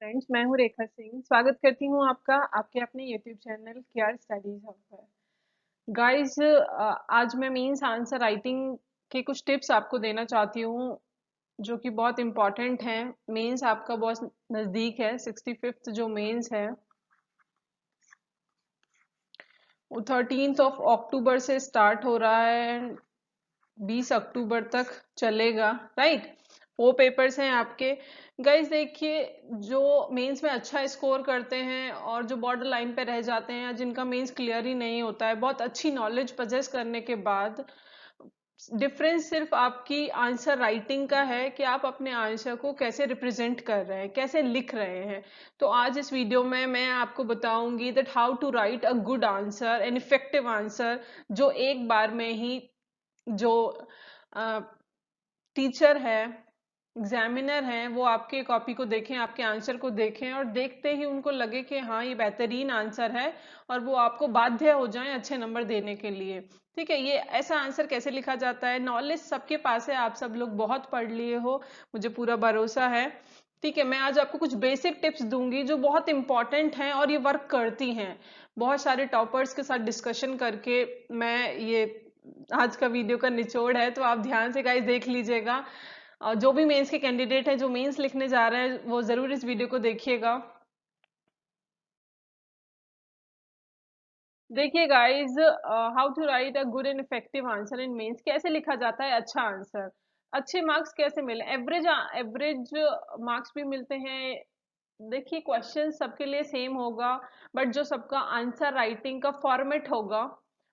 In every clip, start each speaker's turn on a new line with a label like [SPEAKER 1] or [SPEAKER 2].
[SPEAKER 1] Friends, मैं हूँ रेखा सिंह। स्वागत करती हूँ आपका आपके अपने YouTube channel KR Studies Hub पर। गाइस, आज मैं मीन्स आंसर राइटिंग के कुछ टिप्स आपको देना चाहती हूँ जो कि बहुत इम्पोर्टेंट हैं। मेंस आपका बहुत नज़दीक है। 65th जो मेंस है वो 13 अक्टूबर से स्टार्ट हो रहा है, 20 अक्टूबर तक चलेगा। राइट, 4 पेपर्स हैं आपके। गाइस देखिए, जो मेंस में अच्छा स्कोर करते हैं और जो बॉर्डर लाइन पे रह जाते हैं या जिनका मेंस क्लियर ही नहीं होता है, बहुत अच्छी नॉलेज पजेस करने के बाद डिफरेंस सिर्फ आपकी आंसर राइटिंग का है कि आप अपने आंसर को कैसे रिप्रेजेंट कर रहे हैं, कैसे लिख रहे हैं। तो आज इस वीडियो में मैं आपको बताऊंगी that how to write a good answer, an effective answer, जो एक बार में ही जो टीचर है, एग्जामिनर हैं, वो आपके कॉपी को देखें, आपके आंसर को देखें और देखते ही उनको लगे कि हाँ ये बेहतरीन आंसर है और वो आपको बाध्य हो जाएं अच्छे नंबर देने के लिए। ठीक है, ये ऐसा आंसर कैसे लिखा जाता है? नॉलेज सबके पास है, आप सब लोग बहुत पढ़ लिए हो, मुझे पूरा भरोसा है। ठीक है, मैं आज आपको कुछ बेसिक टिप्स दूंगी जो बहुत इंपॉर्टेंट हैं और ये वर्क करती हैं। बहुत सारे टॉपर्स के साथ डिस्कशन करके मैं ये आज का वीडियो का निचोड़ है, तो आप ध्यान से गाइस देख लीजिएगा। जो भी मेंस के कैंडिडेट हैं जो मेंस लिखने जा रहे हैं वो जरूर इस वीडियो को देखिएगा। देखिए guys, how to write a good and effective answer in mains, कैसे लिखा जाता है अच्छा आंसर, अच्छे मार्क्स कैसे मिले, एवरेज एवरेज मार्क्स भी मिलते हैं। देखिए, क्वेश्चन सबके लिए सेम होगा, बट जो सबका आंसर राइटिंग का फॉर्मेट होगा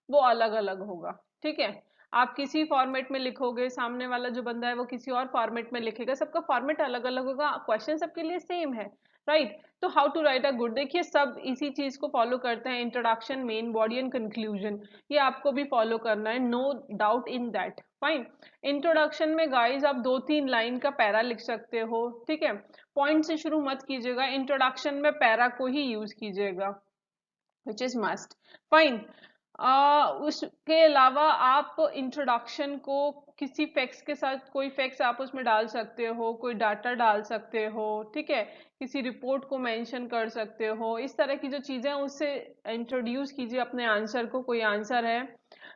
[SPEAKER 1] वो अलग अलग होगा। ठीक है, आप किसी फॉर्मेट में लिखोगे, सामने वाला जो बंदा है वो किसी और फॉर्मेट में लिखेगा, सबका फॉर्मेट अलग अलग होगा, क्वेश्चन सबके लिए सेम है। राइट, तो how to write a good, देखिए सब इसी चीज को फॉलो करते हैं, introduction, main body and conclusion. ये आपको भी फॉलो करना है, no doubt in that. Fine. Introduction में गाइस आप 2-3 लाइन का पैरा लिख सकते हो। ठीक है, पॉइंट से शुरू मत कीजिएगा, इंट्रोडक्शन में पैरा को ही यूज कीजिएगा, विच इज मस्ट। फाइन। उसके अलावा आप इंट्रोडक्शन को किसी फैक्ट्स के साथ, कोई फैक्ट्स आप उसमें डाल सकते हो, कोई डाटा डाल सकते हो। ठीक है, किसी रिपोर्ट को मेंशन कर सकते हो, इस तरह की जो चीजें हैं उससे इंट्रोड्यूस कीजिए अपने आंसर को। कोई आंसर है,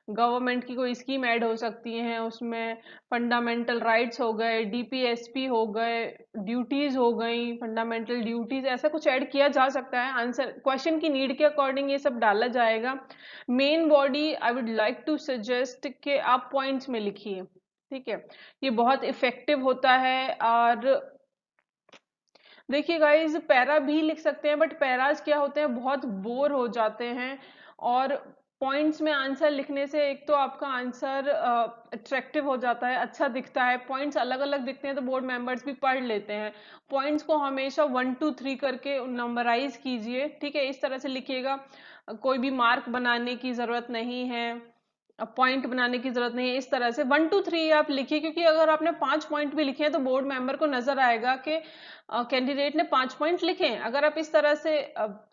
[SPEAKER 1] गवर्नमेंट की कोई स्कीम ऐड हो सकती है उसमें, फंडामेंटल राइट्स हो गए, डीपीएसपी हो गए, ड्यूटीज हो गई, फंडामेंटल ड्यूटीज, ऐसा कुछ ऐड किया जा सकता है। आंसर क्वेश्चन की नीड के अकॉर्डिंग ये सब डाला जाएगा। Main body I would like to suggest कि आप पॉइंट्स में लिखिए। ठीक है, ये बहुत इफेक्टिव होता है। और देखिए गाइज, पैरा भी लिख सकते हैं, बट पैराज क्या होते हैं, बहुत बोर हो जाते हैं। और पॉइंट्स में आंसर लिखने से एक तो आपका आंसर अट्रैक्टिव हो जाता है, अच्छा दिखता है, पॉइंट्स अलग अलग दिखते हैं तो बोर्ड मेंबर्स भी पढ़ लेते हैं। पॉइंट्स को हमेशा 1 2 3 करके नंबराइज कीजिए। ठीक है, इस तरह से लिखिएगा, कोई भी मार्क बनाने की जरूरत नहीं है, पॉइंट बनाने की जरूरत नहीं है। इस तरह से 1 2 3 आप लिखिए, क्योंकि अगर आपने 5 पॉइंट भी लिखे हैं तो बोर्ड मेंबर को नजर आएगा कि कैंडिडेट ने 5 पॉइंट लिखे हैं। अगर आप इस तरह से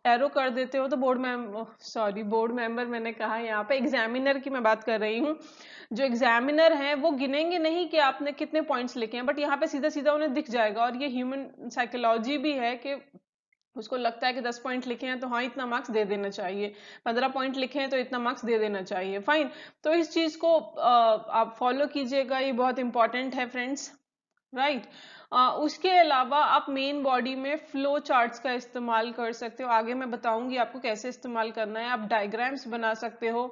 [SPEAKER 1] एरो कर देते हो तो बोर्ड मेंबर मैंने कहा, यहाँ पे एग्जामिनर की मैं बात कर रही हूँ। जो एग्जामिनर हैं वो गिनेंगे नहीं कि आपने कितने पॉइंट्स लिखे हैं, बट यहाँ पे सीधा सीधा उन्हें दिख जाएगा। और ये ह्यूमन साइकोलॉजी भी है कि उसको लगता है कि 10 पॉइंट लिखे हैं तो हाँ इतना मार्क्स दे देना चाहिए, 15 पॉइंट लिखे हैं तो इतना मार्क्स दे देना चाहिए। फाइन, तो इस चीज को आप फॉलो कीजिएगा, ये बहुत इंपॉर्टेंट है फ्रेंड्स। राइट, उसके अलावा आप मेन बॉडी में फ्लो चार्ट्स का इस्तेमाल कर सकते हो, आगे मैं बताऊंगी आपको कैसे इस्तेमाल करना है। आप डायग्राम्स बना सकते हो,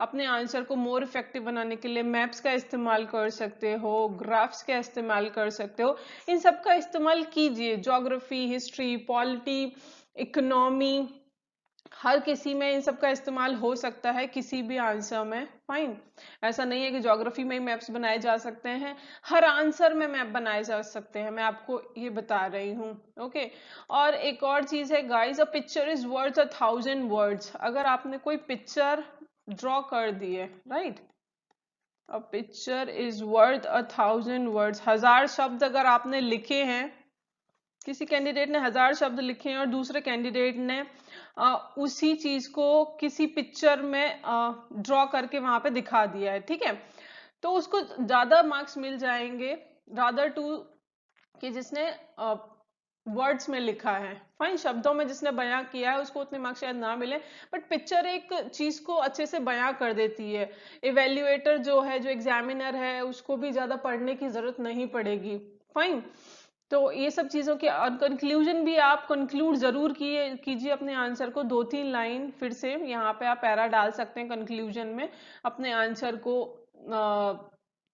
[SPEAKER 1] अपने आंसर को मोर इफेक्टिव बनाने के लिए मैप्स का इस्तेमाल कर सकते हो, ग्राफ्स का इस्तेमाल कर सकते हो। इन सब का इस्तेमाल कीजिए, ज्योग्राफी, हिस्ट्री, पॉलिटी, इकोनॉमी, हर किसी में इन सब का इस्तेमाल हो सकता है, किसी भी आंसर में। फाइन, ऐसा नहीं है कि ज्योग्राफी में ही मैप्स बनाए जा सकते हैं, हर आंसर में मैप बनाए जा सकते हैं, मैं आपको ये बता रही हूँ। ओके, और एक और चीज है guys, a picture is worth 1,000 words. अगर आपने कोई पिक्चर ड्रॉ कर दी है, right, a picture is worth 1,000 words, 1000 शब्द अगर आपने लिखे हैं, किसी कैंडिडेट ने 1000 शब्द लिखे हैं और दूसरे कैंडिडेट ने उसी चीज को किसी पिक्चर में ड्रॉ करके वहां पे दिखा दिया है, ठीक है, तो उसको ज्यादा मार्क्स मिल जाएंगे रादर टू कि जिसने वर्ड्स में लिखा है, फाइन, शब्दों में जिसने बयां किया है उसको उतने मार्क्स शायद ना मिले, बट पिक्चर एक चीज को अच्छे से बयां कर देती है। इवेल्युएटर जो है, जो एग्जामिनर है, उसको भी ज्यादा पढ़ने की जरूरत नहीं पड़ेगी, फाइन। तो ये सब चीजों के कंक्लूजन भी आप कंक्लूड जरूर कीजिए अपने आंसर को, 2-3 लाइन फिर से यहाँ पे आप पैरा डाल सकते हैं कंक्लूजन में अपने आंसर को,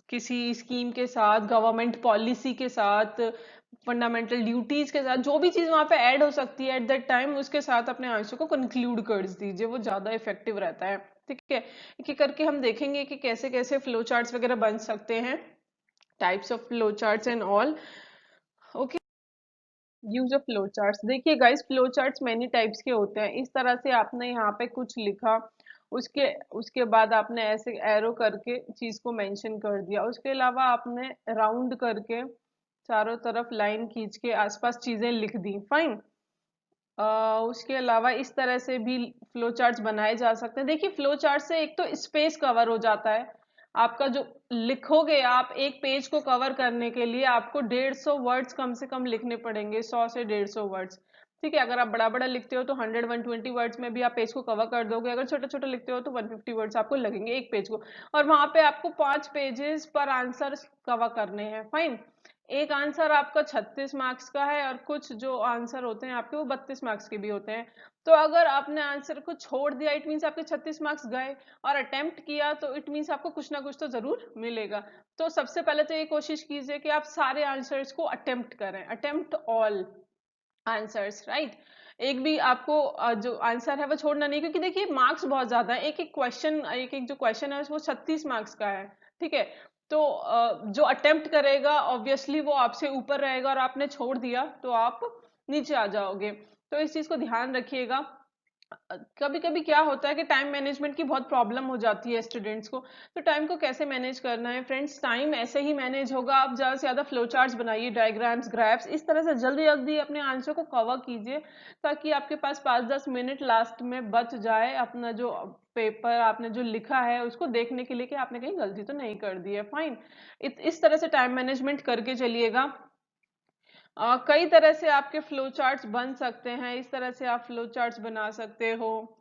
[SPEAKER 1] किसी स्कीम के साथ, गवर्नमेंट पॉलिसी के साथ, फंडामेंटल ड्यूटीज के साथ, जो भी चीज वहां पे ऐड हो सकती है एट दैट टाइम, उसके साथ अपने आंसर को कंक्लूड कर दीजिए, वो ज्यादा इफेक्टिव रहता है। ठीक है, एक एक करके हम देखेंगे कि कैसे कैसे फ्लो चार्ट्स वगैरह बन सकते हैं, types of flow charts and all. Okay, use of flow charts, देखिए guys, flow charts many types के होते हैं। इस तरह से आपने यहाँ पे कुछ लिखा, उसके उसके बाद आपने ऐसे एरो करके चीज को मेंशन कर दिया, उसके अलावा आपने राउंड करके चारों तरफ लाइन खींच के आसपास चीजें लिख दी, फाइन। उसके अलावा इस तरह से भी फ्लो चार्ट्स बनाए जा सकते हैं। देखिए, फ्लो चार्ट से एक तो स्पेस कवर हो जाता है आपका, जो लिखोगे आप एक पेज को कवर करने के लिए आपको 150 वर्ड्स कम से कम लिखने पड़ेंगे, 100 से 150 वर्ड्स। ठीक है, अगर आप बड़ा बड़ा लिखते हो तो 100-120 वर्ड्स में भी आप पेज को कवर कर दोगे, अगर छोटा छोटा लिखते हो तो 150 वर्ड्स आपको लगेंगे एक पेज को, और वहां पे आपको 5 पेजेस पर आंसर कवर करने हैं, फाइन। एक आंसर आपका 36 मार्क्स का है, और कुछ जो आंसर होते हैं आपके वो 32 मार्क्स के भी होते हैं। तो अगर आपने आंसर को छोड़ दिया, इट मीन्स आपके 36 मार्क्स गए, और अटेम्प्ट किया तो इट मीन्स आपको कुछ ना कुछ तो जरूर मिलेगा। तो सबसे पहले तो ये कोशिश कीजिए कि आप सारे आंसर्स को अटेम्प्ट करें, अटेम्प्ट ऑल आंसर्स, राइट। एक भी आपको जो आंसर है वो छोड़ना नहीं, क्योंकि देखिए मार्क्स बहुत ज्यादा है, एक एक क्वेश्चन, एक एक जो क्वेश्चन है वो 36 मार्क्स का है। ठीक है, तो जो अटेम्प्ट करेगा ऑब्वियसली वो आपसे ऊपर रहेगा, और आपने छोड़ दिया तो आप नीचे आ जाओगे। तो इस चीज को ध्यान रखिएगा। कभी कभी क्या होता है कि टाइम मैनेजमेंट की बहुत प्रॉब्लम हो जाती है स्टूडेंट्स को। तो टाइम को कैसे मैनेज करना है फ्रेंड्स, टाइम ऐसे ही मैनेज होगा, आप ज्यादा से ज्यादा फ्लो चार्ट्स बनाइए, डायग्राम्स, ग्राफ्स, इस तरह से जल्दी जल्दी अपने आंसर को कवर कीजिए, ताकि आपके पास 5-10 मिनट लास्ट में बच जाए अपना जो पेपर आपने जो लिखा है उसको देखने के लिए कि आपने कहीं गलती तो नहीं कर दी है, फाइन। इस तरह से टाइम मैनेजमेंट करके चलिएगा। कई तरह से आपके फ्लो चार्ट्स बन सकते हैं, इस तरह से आप फ्लो चार्ट्स बना सकते हो,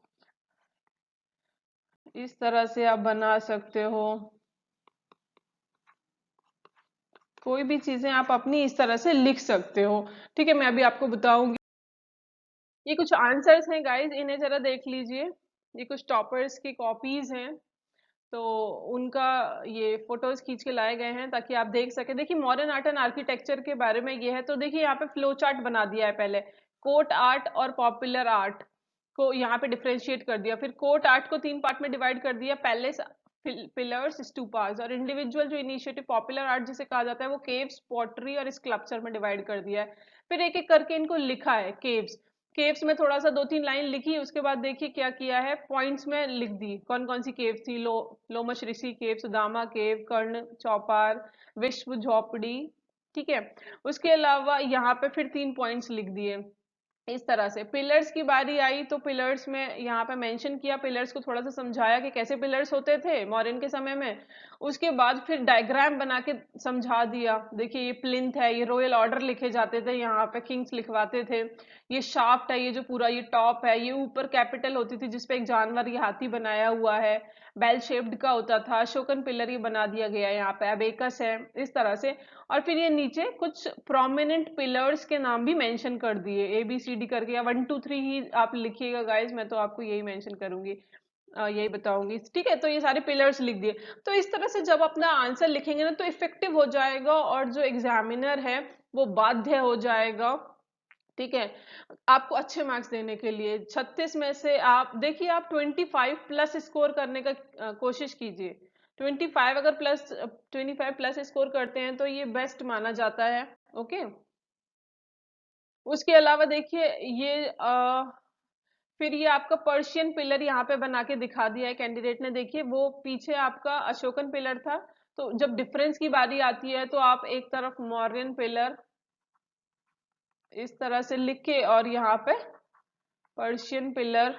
[SPEAKER 1] इस तरह से आप बना सकते हो, कोई भी चीजें आप अपनी इस तरह से लिख सकते हो। ठीक है, मैं अभी आपको बताऊंगी। ये कुछ आंसर्स हैं गाइस, इन्हें जरा देख लीजिए, ये कुछ टॉपर्स की कॉपीज हैं, तो उनका ये फोटोज खींच के लाए गए हैं ताकि आप देख सके। देखिए, मॉडर्न आर्ट एंड आर्किटेक्चर के बारे में ये है, तो देखिए यहाँ पे फ्लो चार्ट बना दिया है, पहले कोर्ट आर्ट और पॉपुलर आर्ट को यहाँ पे डिफरेंशिएट कर दिया, फिर कोर्ट आर्ट को 3 पार्ट में डिवाइड कर दिया, पैलेस, पिलर्स, स्टूपास, और इंडिविजुअल जो इनिशिएटिव पॉपुलर आर्ट जिसे कहा जाता है वो केव्स, पॉटरी और स्कल्पचर में डिवाइड कर दिया है। फिर एक एक करके इनको लिखा है, केव्स, केव्स में थोड़ा सा 2-3 लाइन लिखी, उसके बाद देखिए क्या किया है, पॉइंट्स में लिख दी कौन कौन सी केव थी, लोमश ऋषि केव, सुदामा केव, कर्ण चौपार, विश्व झोपड़ी। ठीक है, उसके अलावा यहाँ पे फिर 3 पॉइंट्स लिख दिए। इस तरह से पिलर्स की बारी आई, तो पिलर्स में यहाँ पे मेंशन किया, पिलर्स को थोड़ा सा समझाया कि कैसे पिलर्स होते थे मॉडर्न के समय में। उसके बाद फिर डायग्राम बना के समझा दिया, देखिए ये प्लिंथ है, ये रॉयल ऑर्डर लिखे जाते थे, यहाँ पे किंग्स लिखवाते थे, ये शाफ्ट है, ये जो पूरा ये टॉप है, ये ऊपर कैपिटल होती थी जिसपे एक जानवर, ये हाथी बनाया हुआ है, बेल शेप्ड का होता था, अशोकन पिलर ये बना दिया गया है, यहाँ पे अबेकस है, इस तरह से। और फिर ये नीचे कुछ प्रोमिनेंट पिलर्स के नाम भी मेंशन कर दिए, ABCD करके, या 1 2 3 ही आप लिखिएगा गाइज, मैं तो आपको यही मेंशन करूंगी, यही बताऊंगी। ठीक है, तो ये सारे पिलर्स लिख दिए। तो इस तरह से जब अपना आंसर लिखेंगे ना तो इफेक्टिव हो जाएगा, और जो एग्जामिनर है वो बाध्य हो जाएगा, ठीक है, आपको अच्छे मार्क्स देने के लिए। 36 में से आप देखिए, आप 25+ स्कोर करने का कोशिश कीजिए। 25 स्कोर करते हैं तो ये बेस्ट माना जाता है। ओके, उसके अलावा देखिए ये फिर ये आपका पर्शियन पिलर यहाँ पे बना के दिखा दिया है कैंडिडेट ने, देखिए वो पीछे आपका अशोकन पिलर था, तो जब डिफरेंस की बारी आती है तो आप एक तरफ मौर्यन पिलर इस तरह से लिख के, और यहाँ पे पर्शियन पिलर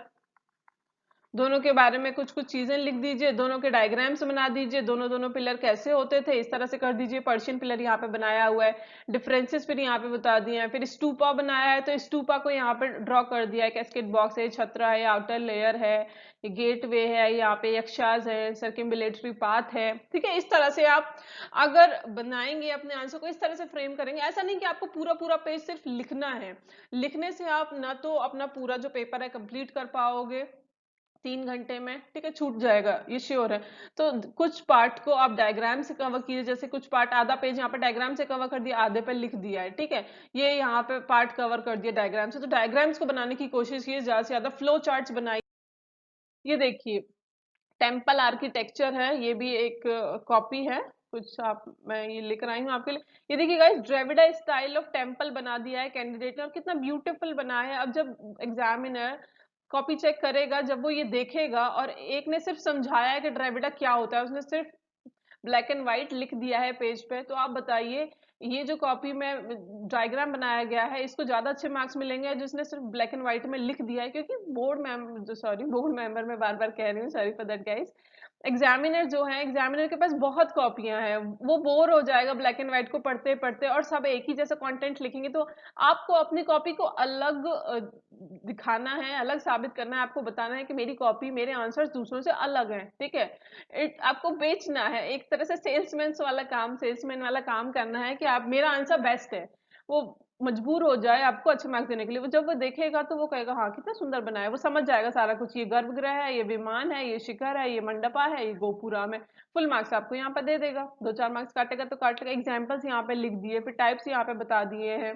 [SPEAKER 1] दोनों के बारे में कुछ कुछ चीजें लिख दीजिए, दोनों के डायग्राम्स बना दीजिए, दोनों दोनों पिलर कैसे होते थे इस तरह से कर दीजिए। पर्शियन पिलर यहाँ पे बनाया हुआ है, डिफरेंसेस फिर यहाँ पे बता दिए हैं। फिर स्टूपा बनाया है तो स्टूपा को यहाँ पे ड्रॉ कर दिया है, कैस्केट बॉक्स है, छतरा है, आउटर लेयर है, ये गेट वे है, यहाँ पे यक्षास है, सर्किम्बुलेटरी पाथ है। ठीक है, इस तरह से आप अगर बनाएंगे अपने आंसर को, इस तरह से फ्रेम करेंगे। ऐसा नहीं कि आपको पूरा पूरा पेज सिर्फ लिखना है, लिखने से आप ना तो अपना पूरा जो पेपर है कंप्लीट कर पाओगे 3 घंटे में, ठीक है, छूट जाएगा ये श्योर है। तो कुछ पार्ट को आप डायग्राम से कवर कीजिए, जैसे कुछ पार्ट आधा पेज यहाँ पे डायग्राम से कवर कर दिया, आधे पे लिख दिया है, ठीक है, ये यहाँ पे पार्ट कवर कर दिया डायग्राम से। तो डायग्राम्स को बनाने की कोशिश कीजिए, ज्यादा से ज्यादा फ्लो चार्ट्स बनाइए। ये देखिए टेम्पल आर्किटेक्चर है, ये भी एक कॉपी है कुछ, आप मैं ये लिख रही हूँ आपके लिए। ये देखिए guys, Dravida style of temple बना दिया है कैंडिडेट ने, और कितना ब्यूटीफुल बना है। अब जब एग्जामिनर कॉपी चेक करेगा, जब वो ये देखेगा, और एक ने सिर्फ समझाया है कि ड्रेविडा क्या होता है, उसने सिर्फ ब्लैक एंड व्हाइट लिख दिया है पेज पे, तो आप बताइए ये जो कॉपी में डायग्राम बनाया गया है इसको ज्यादा अच्छे मार्क्स मिलेंगे जिसने सिर्फ ब्लैक एंड व्हाइट में लिख दिया है। क्योंकि बोर्ड मेंबर में बार बार कह रही हूँ, sorry for that guys. Examiner जो है, एग्जामिनर के पास बहुत कॉपियां हैं, वो बोर हो जाएगा ब्लैक एंड व्हाइट को पढ़ते पढ़ते, और सब एक ही जैसा कंटेंट लिखेंगे। तो आपको अपनी कॉपी को अलग दिखाना है, अलग साबित करना है, आपको बताना है कि मेरी कॉपी, मेरे आंसर्स दूसरों से अलग हैं, ठीक है। आपको बेचना है, एक तरह से सेल्समैन वाला काम, सेल्समैन वाला काम करना है कि आप, मेरा आंसर बेस्ट है। वो मजबूर हो जाए आपको अच्छे मार्क्स देने के लिए। वो जब वो देखेगा तो वो कहेगा हाँ कितना सुंदर बनाया है, वो समझ जाएगा सारा कुछ, ये गर्भगृह है, ये विमान है, ये शिखर है, ये मंडपा है, ये गोपुरम है। फुल मार्क्स आपको यहाँ पर दे देगा। 2-4 मार्क्स काटेगा तो काटेगा। एग्जाम्पल्स यहाँ पे लिख दिए, फिर टाइप्स यहाँ पे बता दिए हैं।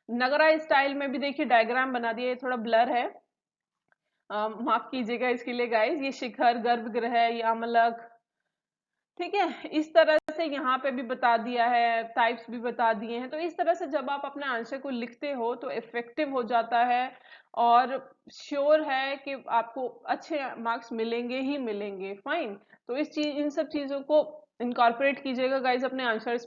[SPEAKER 1] नगरा स्टाइल में भी देखिए डायग्राम बना दिए, ये थोड़ा ब्लर है, माफ कीजिएगा इसके लिए गाइस। ये शिखर, गर्भगृह, ये अमलक, ठीक है, इस तरह से यहाँ पे भी बता दिया है, टाइप्स भी बता दिए हैं। तो इस तरह से जब आप अपने आंसर को लिखते हो तो इफेक्टिव हो जाता है, और श्योर है कि आपको अच्छे मार्क्स मिलेंगे ही मिलेंगे। फाइन, तो इन सब चीजों को इनकॉर्पोरेट कीजिएगा गाइस अपने आंसर्स।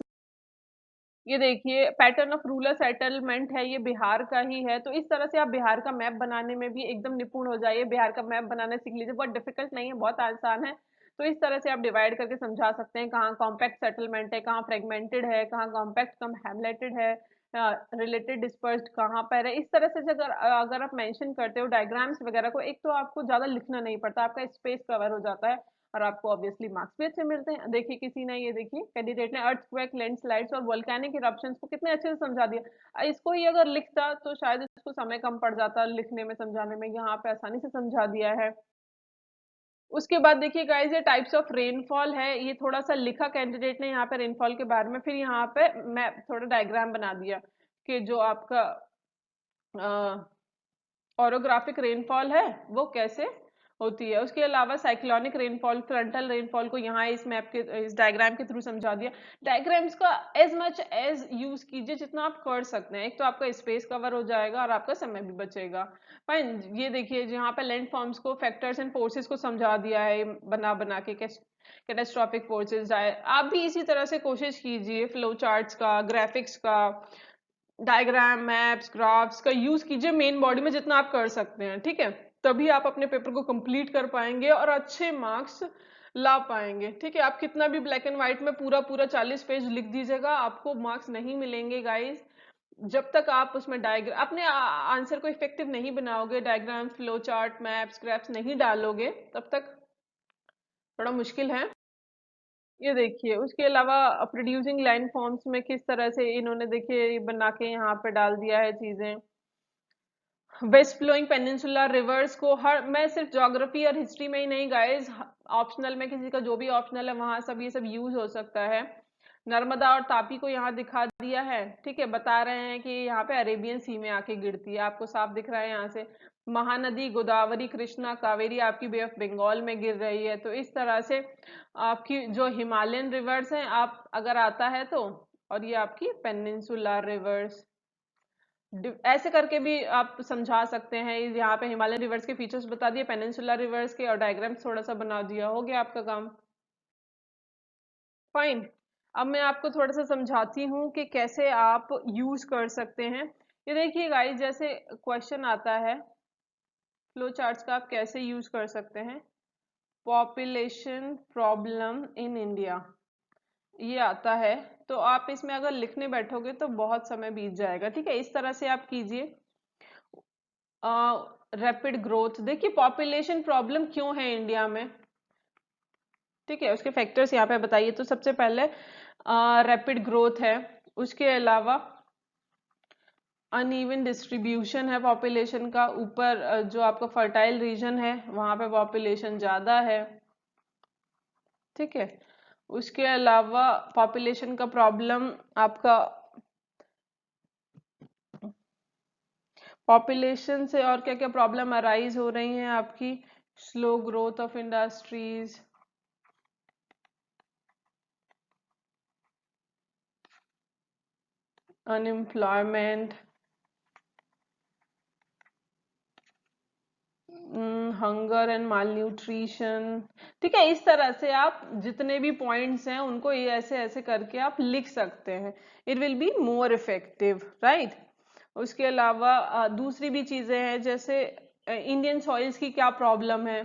[SPEAKER 1] ये देखिए पैटर्न ऑफ रूरल सेटलमेंट है, ये बिहार का ही है। तो इस तरह से आप बिहार का मैप बनाने में भी एकदम निपुण हो जाइए, बिहार का मैप बनाना सीख लीजिए। बहुत डिफिकल्ट नहीं है, बहुत आसान है। तो इस तरह से आप डिवाइड करके समझा सकते हैं, कहाँ कॉम्पैक्ट सेटलमेंट है, कहाँ फ्रेगमेंटेड है, कहाँ कॉम्पैक्ट कम हैमलेटेड है, रिलेटेड डिस्पर्स्ड कहाँ पर है। इस तरह से अगर अगर आप मेंशन करते हो डायग्राम्स वगैरह को, एक तो आपको ज्यादा लिखना नहीं पड़ता, आपका स्पेस कवर हो जाता है, और आपको ऑब्वियसली मार्क्स भी अच्छे मिलते हैं। देखिए किसी ने, ये देखिए कैंडिडेट ने अर्थक्वेक, लैंडस्लाइड्स और वोल्केनिक इरप्शंस को कितने अच्छे से समझा दिया। इसको ही अगर लिखता तो शायद इसको समय कम पड़ जाता लिखने में, समझाने में, यहाँ पे आसानी से समझा दिया है। उसके बाद देखिए गाइस, ये टाइप्स ऑफ रेनफॉल है, ये थोड़ा सा लिखा कैंडिडेट ने यहाँ पे रेनफॉल के बारे में, फिर यहाँ पे मैं थोड़ा डायग्राम बना दिया कि जो आपका ऑरोग्राफिक रेनफॉल है वो कैसे होती है। उसके अलावा साइक्लोनिक रेनफॉल, फ्रंटल रेनफॉल को यहाँ इस मैप के, इस डायग्राम के थ्रू समझा दिया। डायग्राम्स का एज मच एज यूज कीजिए जितना आप कर सकते हैं, एक तो आपका स्पेस कवर हो जाएगा और आपका समय भी बचेगा। फाइन, ये देखिए यहाँ पे लैंड फॉर्म्स को, फैक्टर्स एंड फोर्सेस को समझा दिया है बना बना के, कैटास्ट्रॉफिक फोर्सेस। आप भी इसी तरह से कोशिश कीजिए, फ्लो चार्ट्स का, ग्राफिक्स का, डायग्राम, मैप्स, ग्राफ्स का यूज कीजिए मेन बॉडी में जितना आप कर सकते हैं, ठीक है। तभी आप अपने पेपर को कंप्लीट कर पाएंगे और अच्छे मार्क्स ला पाएंगे, ठीक है। आप कितना भी ब्लैक एंड व्हाइट में पूरा पूरा 40 पेज लिख दीजिएगा, आपको मार्क्स नहीं मिलेंगे गाइस जब तक आप उसमें डायग्राम, अपने आंसर को इफेक्टिव नहीं बनाओगे, diagram, flow chart, maps, graphs नहीं डालोगे, तब तक थोड़ा मुश्किल है। ये देखिए उसके अलावा प्रोड्यूसिंग लाइन फॉर्म्स में किस तरह से इन्होंने, देखिए ये बना के यहाँ पे डाल दिया है चीजें। वेस्ट फ्लोइंग पेनिनसुलर रिवर्स को, हर, मैं सिर्फ ज्योग्राफी और हिस्ट्री में ही नहीं गाइस, ऑप्शनल में किसी का जो भी ऑप्शनल है वहां सब ये सब यूज हो सकता है। नर्मदा और तापी को यहाँ दिखा दिया है, ठीक है, बता रहे हैं कि यहाँ पे अरेबियन सी में आके गिरती है, आपको साफ दिख रहा है यहाँ से। महानदी गोदावरी, कृष्णा, कावेरी आपकी बे ऑफ बंगाल में गिर रही है। तो इस तरह से आपकी जो हिमालयन रिवर्स हैं, आप अगर आता है तो, और ये आपकी पेनिनसुलर रिवर्स, ऐसे करके भी आप समझा सकते हैं। यहाँ पे हिमालयन रिवर्स के फीचर्स बता दिए, पेनिनसुलर रिवर्स के, और डायग्राम्स थोड़ा सा बना दिया, हो गया आपका काम। फाइन, अब मैं आपको थोड़ा सा समझाती हूँ कि कैसे आप यूज कर सकते हैं। ये देखिए गाइस, जैसे क्वेश्चन आता है फ्लो चार्ट्स का आप कैसे यूज कर सकते हैं। पॉपुलेशन प्रॉब्लम इन इंडिया ये आता है, तो आप इसमें अगर लिखने बैठोगे तो बहुत समय बीत जाएगा। ठीक है, इस तरह से आप कीजिए। रैपिड ग्रोथ, देखिए पॉपुलेशन प्रॉब्लम क्यों है इंडिया में, ठीक है, उसके फैक्टर्स यहाँ पे बताइए। तो सबसे पहले रैपिड ग्रोथ है, उसके अलावा अनइवन डिस्ट्रीब्यूशन है पॉपुलेशन का। ऊपर जो आपका फर्टाइल रीजन है वहां पे पॉपुलेशन ज्यादा है, ठीक है। उसके अलावा पॉपुलेशन का प्रॉब्लम आपका पॉपुलेशन से और क्या क्या प्रॉब्लम अराइज हो रही हैं आपकी, slow growth of industries, unemployment, hunger and mall nutrition. ठीक है, इस तरह से आप जितने भी पॉइंट्स हैं उनको ये ऐसे ऐसे करके आप लिख सकते हैं। It will be more effective, right. उसके अलावा दूसरी भी चीजें हैं, जैसे इंडियन सॉइल्स की क्या प्रॉब्लम है,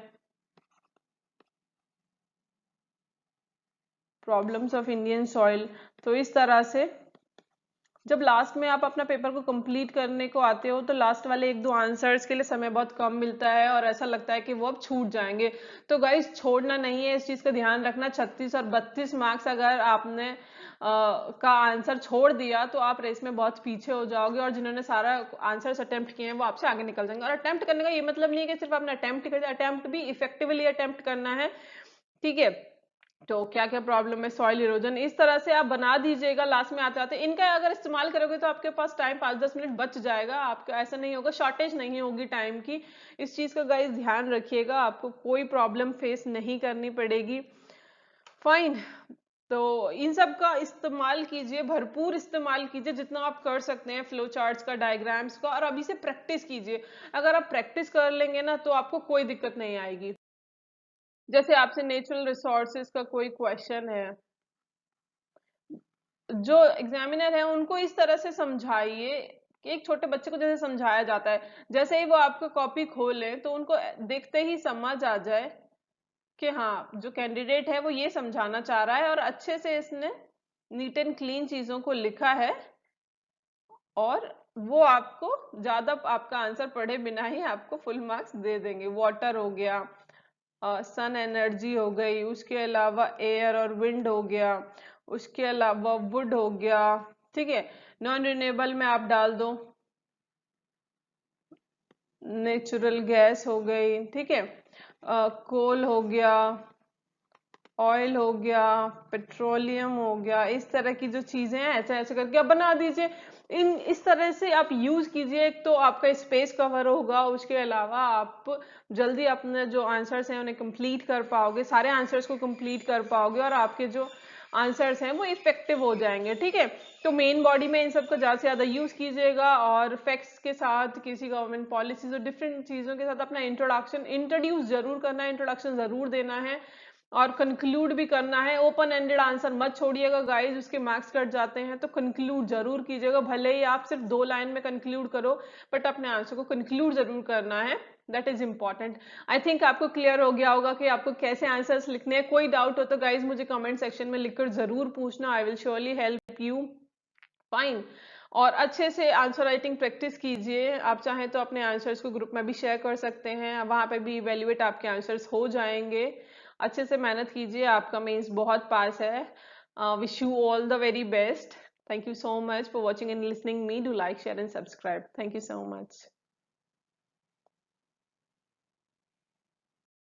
[SPEAKER 1] प्रॉब्लम्स ऑफ इंडियन सॉइल। तो इस तरह से जब लास्ट में आप अपना पेपर को कंप्लीट करने को आते हो तो लास्ट वाले एक दो आंसर्स के लिए समय बहुत कम मिलता है और ऐसा लगता है कि वो अब छूट जाएंगे। तो गाइस छोड़ना नहीं है, इस चीज का ध्यान रखना। 36 और 32 मार्क्स अगर आपने का आंसर छोड़ दिया तो आप रेस में बहुत पीछे हो जाओगे, और जिन्होंने सारा आंसर्स अटेम्प्ट किए हैं वो आपसे आगे निकल जाएंगे। और अटेम्प्ट करने का ये मतलब नहीं है कि सिर्फ आपने अटेम्प्ट कर, अटेम्प्ट भी इफेक्टिवली अटेम्प्ट करना है, ठीक है। तो क्या क्या प्रॉब्लम है, सॉइल इरोजन, इस तरह से आप बना दीजिएगा। लास्ट में आते आते इनका अगर इस्तेमाल करोगे तो आपके पास टाइम 5-10 मिनट बच जाएगा, आपका ऐसा नहीं होगा, शॉर्टेज नहीं होगी टाइम की। इस चीज का गाइस ध्यान रखिएगा, आपको कोई प्रॉब्लम फेस नहीं करनी पड़ेगी। फाइन। तो इन सब का इस्तेमाल कीजिए, भरपूर इस्तेमाल कीजिए जितना आप कर सकते हैं, फ्लो चार्ट्स का, डायग्राम्स का, और अभी से प्रैक्टिस कीजिए। अगर आप प्रैक्टिस कर लेंगे ना तो आपको कोई दिक्कत नहीं आएगी। जैसे आपसे नेचुरल रिसोर्सेज का कोई क्वेश्चन है, जो एग्जामिनर है उनको इस तरह से समझाइए कि एक छोटे बच्चे को जैसे समझाया जाता है, जैसे ही वो आपको कॉपी खोले तो उनको देखते ही समझ आ जाए कि हाँ जो कैंडिडेट है वो ये समझाना चाह रहा है, और अच्छे से इसने नीट एंड क्लीन चीजों को लिखा है, और वो आपको ज्यादा आपका आंसर पढ़े बिना ही आपको फुल मार्क्स दे देंगे। वाटर हो गया, सन एनर्जी हो गई, उसके अलावा एयर और विंड हो गया, उसके अलावा वुड हो गया, ठीक है। नॉन रिन्यूएबल में आप डाल दो नेचुरल गैस हो गई, ठीक है, कोल हो गया, ऑयल हो गया, पेट्रोलियम हो गया, इस तरह की जो चीजें हैं ऐसे ऐसे करके आप बना दीजिए। इन इस तरह से आप यूज कीजिए, एक तो आपका स्पेस कवर होगा, उसके अलावा आप जल्दी अपने जो आंसर्स हैं उन्हें कंप्लीट कर पाओगे, सारे आंसर्स को कंप्लीट कर पाओगे, और आपके जो आंसर्स हैं वो इफेक्टिव हो जाएंगे, ठीक है। तो मेन बॉडी में इन सबको ज्यादा से ज्यादा यूज कीजिएगा, और फैक्ट्स के साथ, किसी गवर्नमेंट पॉलिसीज और डिफरेंट चीजों के साथ अपना इंट्रोड्यूस जरूर करना है, इंट्रोडक्शन जरूर देना है, और कंक्लूड भी करना है। ओपन एंडेड आंसर मत छोड़िएगा गाइस, उसके मार्क्स कट जाते हैं। तो कंक्लूड जरूर कीजिएगा, भले ही आप सिर्फ 2 लाइन में कंक्लूड करो, बट अपने आंसर को कंक्लूड जरूर करना है, that is important. I think आपको क्लियर हो गया होगा कि आपको कैसे आंसर्स लिखने हैं। कोई डाउट हो तो गाइज मुझे कमेंट सेक्शन में लिखकर जरूर पूछना, I will surely help you. Fine. और अच्छे से आंसर राइटिंग प्रैक्टिस कीजिए। आप चाहें तो अपने आंसर्स को ग्रुप में भी शेयर कर सकते हैं, वहां पे भी इवेल्युएट आपके आंसर्स हो जाएंगे। अच्छे से मेहनत कीजिए, आपका मेंस बहुत पास है। Wish you all the very best. Thank you so much for watching and listening me. Do like, share and subscribe. Thank you so much.